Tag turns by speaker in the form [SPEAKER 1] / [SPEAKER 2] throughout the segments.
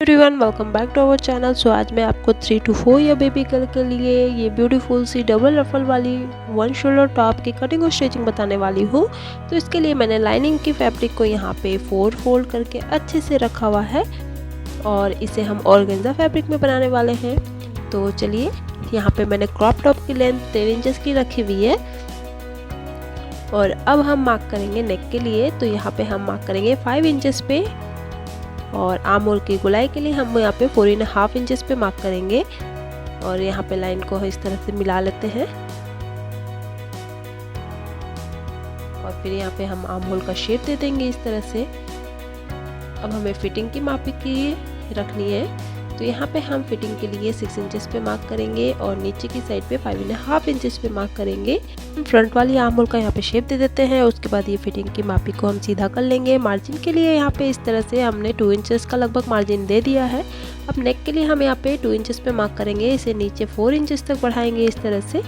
[SPEAKER 1] Everyone welcome back to our channel. So आज मैं आपको 3 to 4 ईयर बेबी गर्ल के लिए ये ब्यूटीफुल सी डबल रफल वाली वन शोल्डर टॉप की कटिंग और स्टिचिंग बताने वाली हूँ। तो इसके लिए मैंने लाइनिंग की फैब्रिक को यहाँ पे 4 फोल्ड करके अच्छे से रखा हुआ है और इसे हम ऑर्गेन्जा फैब्रिक में बनाने वाले हैं। तो चलिए, यहाँ पे मैंने क्रॉप टॉप की लेंथ 10 इंचेस की रखी हुई है और अब हम मार्क करेंगे नेक के लिए। तो यहाँ पे हम मार्क करेंगे 5 इंचेस पे और आर्म होल की गोलाई के लिए हम यहाँ पे 4.5 इंचेस पे मार्क करेंगे और यहाँ पे लाइन को इस तरह से मिला लेते हैं और फिर यहाँ पे हम आर्म होल का शेप दे देंगे इस तरह से। अब हमें फिटिंग की मापी की रखनी है, तो यहाँ पे हम फिटिंग के लिए 6 इंचेस पे मार्क करेंगे और नीचे की साइड पे 5.5 इंचेस पे मार्क करेंगे। फ्रंट वाली आर्म होल का यहाँ पे शेप दे देते हैं। उसके बाद ये फिटिंग की मापी को हम सीधा कर लेंगे। मार्जिन के लिए यहाँ पे इस तरह से हमने 2 इंचेस का लगभग मार्जिन दे दिया है। अब नेक के लिए हम यहाँ पे 2 इंचेस पे मार्क करेंगे, इसे नीचे 4 इंचेस तक बढ़ाएंगे इस तरह से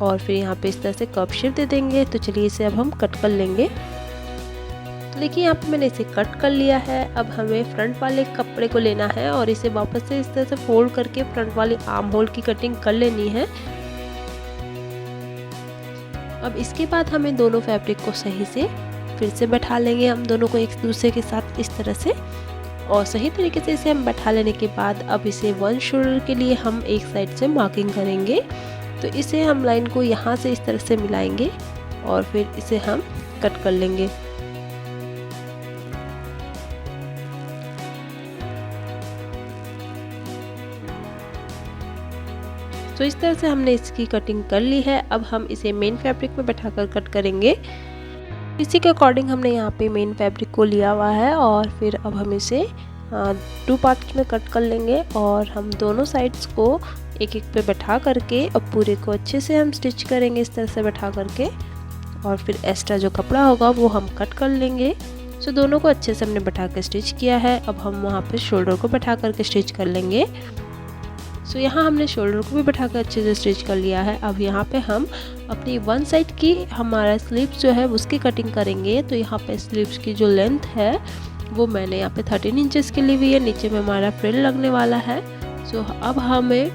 [SPEAKER 1] और फिर यहाँ पे इस तरह से कर्व शेप दे देंगे। तो चलिए इसे अब हम कट कर लेंगे। तो देखिए यहाँ पे मैंने इसे कट कर लिया है। अब हमें फ्रंट वाले कपड़े को लेना है और इसे वापस से इस तरह से फोल्ड करके फ्रंट वाली आर्म होल की कटिंग कर लेनी है। अब इसके बाद हमें दोनों फैब्रिक को सही से फिर से बैठा लेंगे, हम दोनों को एक दूसरे के साथ इस तरह से और सही तरीके से इसे हम बैठा लेने के बाद अब इसे वन शोल्डर के लिए हम एक साइड से मार्किंग करेंगे। तो इसे हम लाइन को यहाँ से इस तरह से मिलाएंगे और फिर इसे हम कट कर लेंगे। तो इस तरह से हमने इसकी कटिंग कर ली है। अब हम इसे मेन फैब्रिक में बैठाकर कट करेंगे। इसी के अकॉर्डिंग हमने यहाँ पे मेन फैब्रिक को लिया हुआ है और फिर अब हम इसे 2 पार्ट्स में कट कर लेंगे और हम दोनों साइड्स को एक एक पे बैठा करके अब पूरे को अच्छे से हम स्टिच करेंगे इस तरह से बैठा करके और फिर एक्स्ट्रा जो कपड़ा होगा वो हम कट कर लेंगे। सो दोनों को अच्छे से हमने बैठा कर स्टिच किया है। अब हम वहाँ पे शोल्डर को बैठा करके स्टिच कर लेंगे। सो यहाँ हमने शोल्डर को भी बैठा कर अच्छे से स्टिच कर लिया है। अब यहाँ पे हम अपनी वन साइड की हमारा स्लीव्स जो है उसकी कटिंग करेंगे। तो यहाँ पे स्लीव्स की जो लेंथ है वो मैंने यहाँ पे 13 इंचेस की ली हुई है। नीचे में हमारा फ्रिल लगने वाला है। सो अब हमें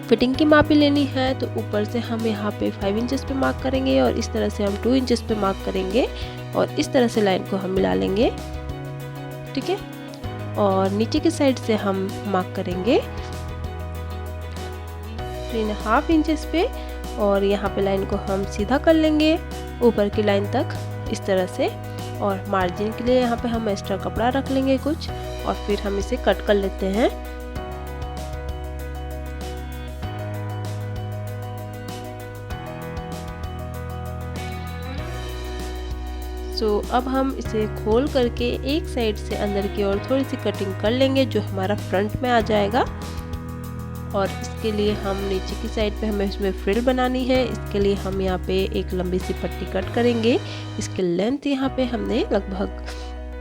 [SPEAKER 1] फिटिंग की मापी लेनी है, तो ऊपर से हम यहाँ पे 5 इंचेस पे मार्क करेंगे और इस तरह से हम 2 इंचेस पे मार्क करेंगे और इस तरह से लाइन को हम मिला लेंगे, ठीक है। और नीचे की साइड से हम मार्क करेंगे 3.5 इंचेस पे और यहाँ पे लाइन को हम सीधा कर लेंगे ऊपर की लाइन तक इस तरह से। और मार्जिन के लिए यहाँ पे हम एक्स्ट्रा कपड़ा रख लेंगे कुछ और फिर हम इसे कट कर लेते हैं। सो अब हम इसे खोल करके एक साइड से अंदर की ओर थोड़ी सी कटिंग कर लेंगे जो हमारा फ्रंट में आ जाएगा और इसके लिए हम नीचे की साइड पे हमें इसमें फ्रिल बनानी है। इसके लिए हम यहाँ पे एक लंबी सी पट्टी कट करेंगे। इसकी लेंथ यहाँ पे हमने लगभग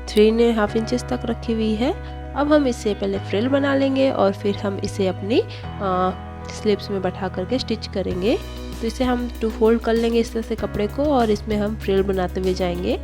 [SPEAKER 1] 3.5 इंचेस तक रखी हुई है। अब हम इसे पहले फ्रिल बना लेंगे और फिर हम इसे अपनी स्लीव्स में बैठा करके स्टिच करेंगे। तो इसे हम 2 फोल्ड कर लेंगे इस तरह से कपड़े को और इसमें हम फ्रिल बनाते हुए जाएंगे।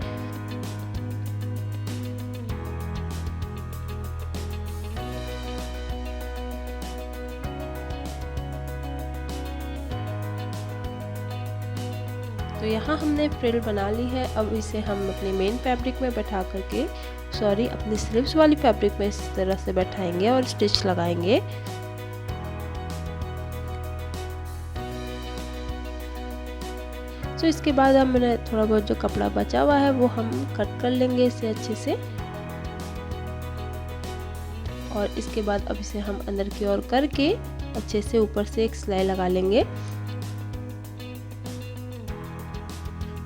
[SPEAKER 1] तो यहाँ हमने फ्रिल बना ली है। अब इसे हम अपने मेन फैब्रिक में बैठा करके अपनी स्लीव्स वाली फैब्रिक में इस तरह से बैठाएंगे और स्टिच लगाएंगे। तो इसके बाद हम मैंने थोड़ा बहुत जो कपड़ा बचा हुआ है वो हम कट कर लेंगे इसे अच्छे से और इसके बाद अब इसे हम अंदर की ओर करके अच्छे से ऊपर से एक सिलाई लगा लेंगे।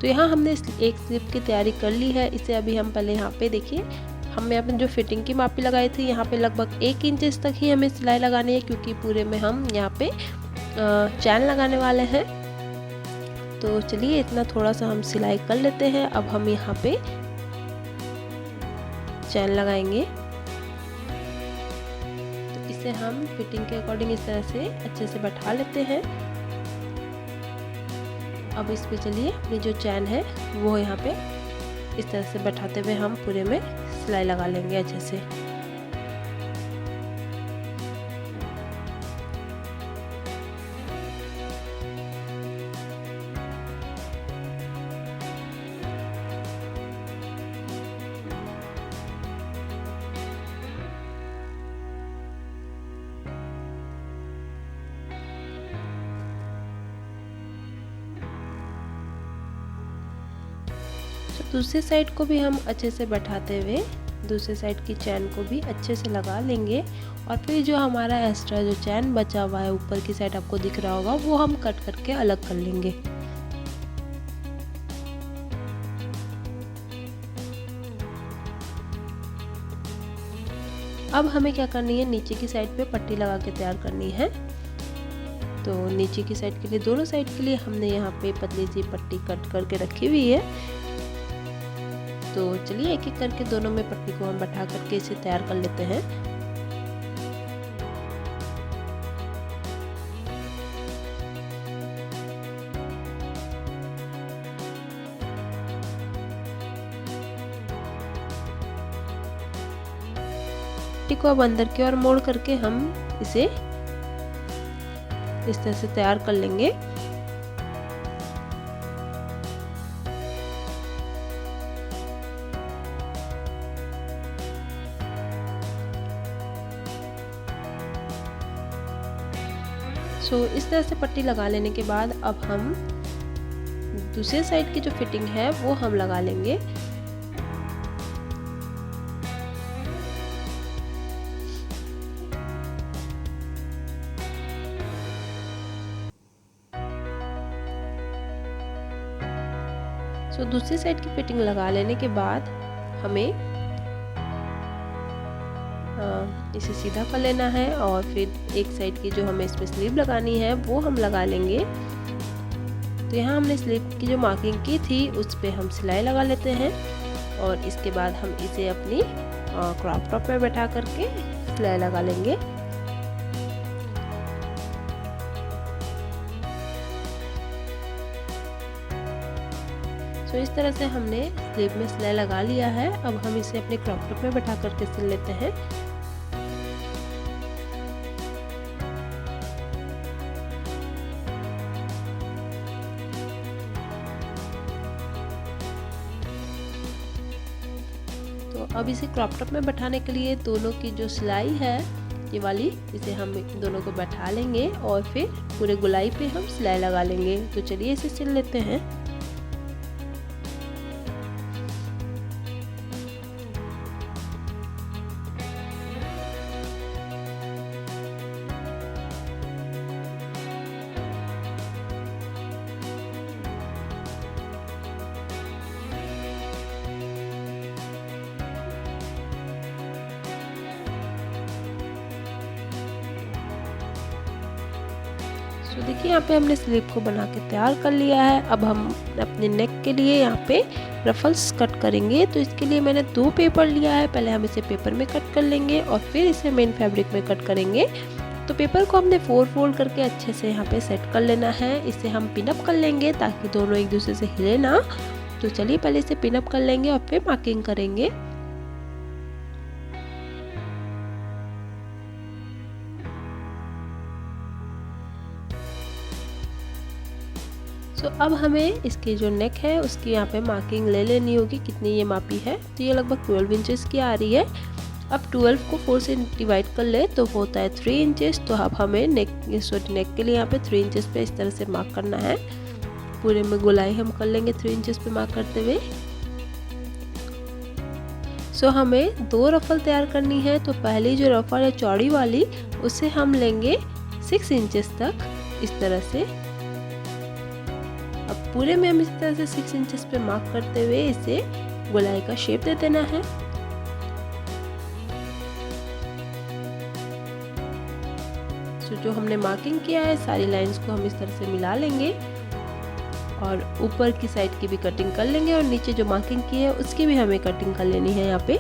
[SPEAKER 1] तो यहाँ हमने एक स्लीव की तैयारी कर ली है। इसे अभी हम पहले यहाँ पे देखिए, हमने अपने जो फिटिंग की मापी लगाई थी यहाँ पे लगभग 1 इंचेस तक ही हमें सिलाई लगानी है क्योंकि पूरे में हम यहाँ पे चैन लगाने वाले हैं। तो चलिए इतना थोड़ा सा हम सिलाई कर लेते हैं। अब हम यहाँ पे चैन लगाएंगे। तो इसे हम फिटिंग के अकॉर्डिंग इस तरह से अच्छे से बैठा लेते हैं। अब इस पे चलिए अपनी जो चैन है वो यहाँ पे इस तरह से बैठाते हुए हम पूरे में सिलाई लगा लेंगे अच्छे से। दूसरी साइड को भी हम अच्छे से बैठाते हुए दूसरी साइड की चैन को भी अच्छे से लगा लेंगे और फिर जो हमारा एक्स्ट्रा जो चैन बचा हुआ है ऊपर की साइड आपको दिख रहा होगा वो हम कट करके अलग कर लेंगे। अब हमें क्या करनी है, नीचे की साइड पे पट्टी लगा के तैयार करनी है। तो नीचे की साइड के लिए दोनों साइड के लिए हमने यहाँ पे पतली सी पट्टी कट करके रखी हुई है। तो चलिए एक एक करके दोनों में पट्टी को हम बैठा करके इसे तैयार कर लेते हैं। पट्टी को अब अंदर की ओर मोड़ करके हम इसे इस तरह से तैयार कर लेंगे। इस तरह से पट्टी लगा लेने के बाद अब हम दूसरे साइड की जो फिटिंग है वो हम लगा लेंगे। दूसरी साइड की फिटिंग लगा लेने के बाद हमें इसे सीधा कर लेना है और फिर एक साइड की जो हमें इसमें स्लीव लगानी है वो हम लगा लेंगे। तो यहाँ हमने स्लीव की जो मार्किंग की थी उस पे हम सिलाई लगा लेते हैं और इसके बाद हम इसे अपनी क्रॉप टॉप में बैठा करके सिलाई लगा लेंगे। इस तरह से हमने स्लीव में सिलाई लगा लिया है। अब हम इसे अपने क्रॉप टॉप में बैठा करके सिल लेते हैं। तो अब इसे क्रॉप टॉप में बैठाने के लिए दोनों की जो सिलाई है ये वाली, इसे हम दोनों को बैठा लेंगे और फिर पूरे गोलाई पे हम सिलाई लगा लेंगे। तो चलिए इसे सिल लेते हैं। तो देखिए यहाँ पे हमने स्लीव को बना के तैयार कर लिया है। अब हम अपने नेक के लिए यहाँ पे रफल्स कट करेंगे। तो इसके लिए मैंने 2 पेपर लिया है। पहले हम इसे पेपर में कट कर लेंगे और फिर इसे मेन फैब्रिक में कट करेंगे। तो पेपर को हमने 4 फोल्ड करके अच्छे से यहाँ पे सेट कर लेना है। इसे हम पिनअप कर लेंगे ताकि दोनों एक दूसरे से हिले ना। तो चलिए पहले इसे पिनअप कर लेंगे और फिर मार्किंग करेंगे। अब हमें इसकी जो नेक है उसकी यहाँ पे मार्किंग ले लेनी होगी। कितनी ये मापी है, तो ये लगभग 12 इंचेस की आ रही है। अब 12 को 4 से डिवाइड कर ले तो होता है 3 इंचेस। तो अब हमें नेक के लिए यहाँ पे 3 इंचेस पे इस तरह से मार्क करना है। पूरे में गोलाई हम कर लेंगे 3 इंचेस पे मार्क करते हुए। हमें 2 रफल तैयार करनी है। तो पहली जो रफल है चौड़ी वाली उसे हम लेंगे 6 इंचेस तक इस तरह से। अब पूरे में हम इस तरह से 6 इंचेस पे मार्क करते हुए इसे गोलाई का शेप दे देना है। जो हमने मार्किंग किया है सारी लाइंस को हम इस तरह से मिला लेंगे और ऊपर की साइड की भी कटिंग कर लेंगे और नीचे जो मार्किंग की है उसकी भी हमें कटिंग कर लेनी है यहाँ पे।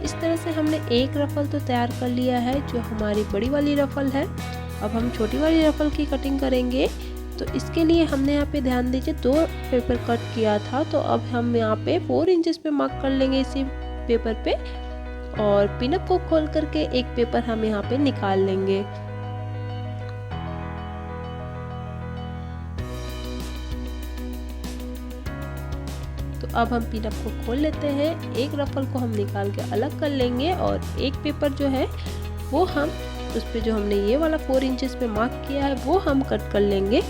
[SPEAKER 1] इस तरह से हमने एक रफल तो तैयार कर लिया है जो हमारी बड़ी वाली रफल है। अब हम छोटी वाली रफल की कटिंग करेंगे। तो इसके लिए हमने यहाँ पे ध्यान दीजिए 2 पेपर कट किया था। तो अब हम यहाँ पे 4 इंचेस पे मार्क कर लेंगे इसी पेपर पे और पिनअप को खोल करके एक पेपर हम यहाँ पे निकाल लेंगे। तो अब हम पिन अप को खोल लेते हैं। एक रफल को हम निकाल के अलग कर लेंगे और एक पेपर जो है वो हम उस पे जो हमने ये वाला 4 इंचेस पे मार्क किया है वो हम कट कर लेंगे।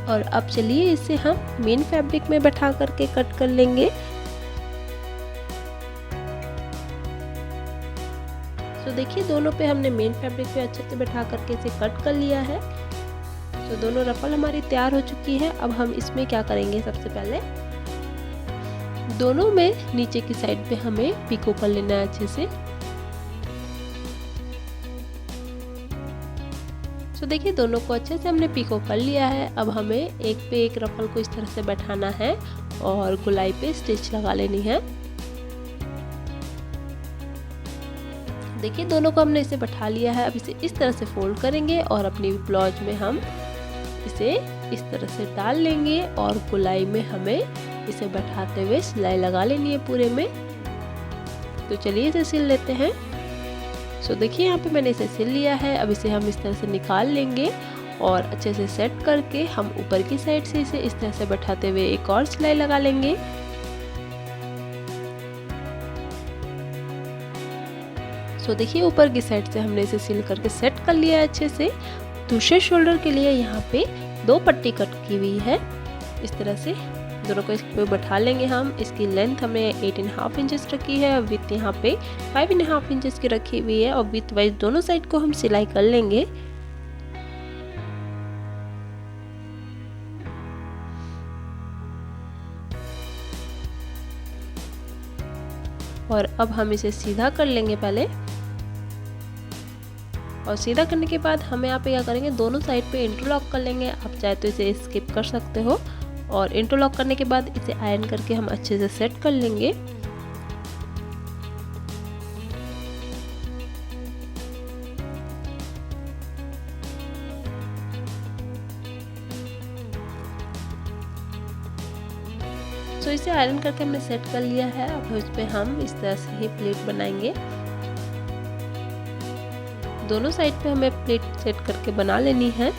[SPEAKER 1] और अब चलिए इसे हम मेन फैब्रिक में बैठा करके कट कर लेंगे। तो देखिए दोनों पे हमने मेन फैब्रिक पे अच्छे से बैठा करके इसे कट कर लिया है। तो दोनों रफल हमारी तैयार हो चुकी है। अब हम इसमें क्या करेंगे, सबसे पहले दोनों में नीचे की साइड पे हमें पिको कर लेना है अच्छे से। तो देखिए दोनों को अच्छे से हमने पिको कर लिया है। अब हमें एक पे एक रफल को इस तरह से बैठाना है और गोलाई पे स्टिच लगा लेनी है। देखिए दोनों को हमने इसे बैठा लिया है। अब इसे इस तरह से फोल्ड करेंगे और अपनी ब्लाउज में हम इसे इस तरह से डाल लेंगे और गोलाई में हमें इसे बैठाते हुए सिलाई लगा लेनी है पूरे में। तो चलिए इसे सिल लेते हैं। सो देखिए यहाँ पे मैंने इसे सिल लिया है। अब इसे हम इस तरह से निकाल लेंगे और अच्छे से सेट करके हम ऊपर की साइड से इसे इस तरह से बैठाते हुए एक और सिलाई लगा लेंगे। तो देखिए ऊपर की साइड से हमने इसे सिल करके सेट कर लिया है अच्छे से। दूसरे शोल्डर के लिए यहाँ पे 2 पट्टी कट की हुई है। इस तरह से दोनों को इस पे बैठा लेंगे हम। इसकी लेंथ हमने 8.5 इंचेस रखी है, विड्थ यहाँ पे 5.5 इंचेस की रखी हुई है और विड्थ वाइज दोनों साइड को हम सिलाई कर लेंगे। और अब हम इसे सीधा कर लेंगे पहले। और सीधा करने के बाद हम यहाँ पे क्या करेंगे, दोनों साइड पे इंटरलॉक कर लेंगे। आप चाहे तो इसे स्किप कर सकते हो। और इंटरलॉक करने के बाद इसे आयरन करके हम अच्छे से सेट कर लेंगे। तो इसे आयरन करके हमने सेट कर लिया है। अब इस पे हम इस तरह से ही प्लेट बनाएंगे। दोनों साइड पे हमें प्लेट सेट करके बना लेनी है।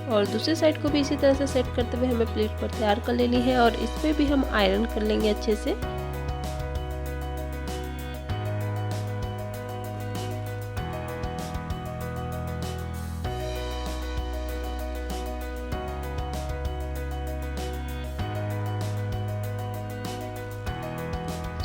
[SPEAKER 1] और दूसरी साइड को भी इसी तरह से सेट करते हुए हमें प्लेट पर तैयार कर लेनी है और इस पे भी हम आयरन कर लेंगे अच्छे से।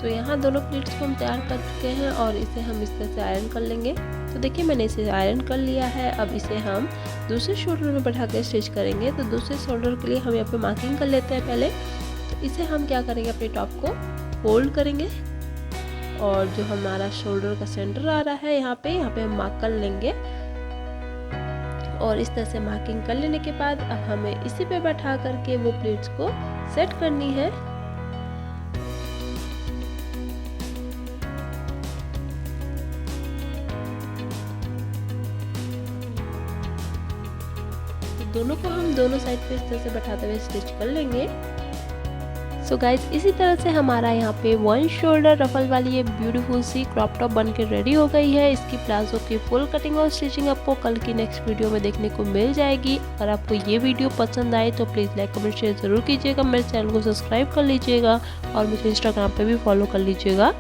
[SPEAKER 1] तो यहाँ दोनों प्लेट्स को हम तैयार कर चुके हैं और इसे हम इस तरह से आयरन कर लेंगे। तो देखिए मैंने इसे आयरन कर लिया है। अब इसे हम दूसरे शोल्डर में बैठा के स्टिच करेंगे। तो दूसरे शोल्डर के लिए हम यहाँ पे मार्किंग कर लेते हैं पहले। तो इसे हम क्या करेंगे, अपने टॉप को फोल्ड करेंगे और जो हमारा शोल्डर का सेंटर आ रहा है यहाँ पे हम मार्क कर लेंगे। और इस तरह से मार्किंग कर लेने के बाद अब हमें इसी पे बैठा करके वो प्लेट्स को सेट करनी है। दोनों को हम दोनों साइड पे इस तरह से बैठाते हुए स्टिच कर लेंगे। सो गाइज इसी तरह से हमारा यहाँ पे 1 शोल्डर रफल वाली ये ब्यूटीफुल सी क्रॉप टॉप बन के रेडी हो गई है। इसकी प्लाजो की फुल कटिंग और स्टिचिंग आपको कल की नेक्स्ट वीडियो में देखने को मिल जाएगी। अगर आपको ये वीडियो पसंद आए तो प्लीज़ लाइक कमेंट शेयर जरूर कीजिएगा। मेरे चैनल को सब्सक्राइब कर लीजिएगा और मुझे इंस्टाग्राम पे भी फॉलो कर लीजिएगा।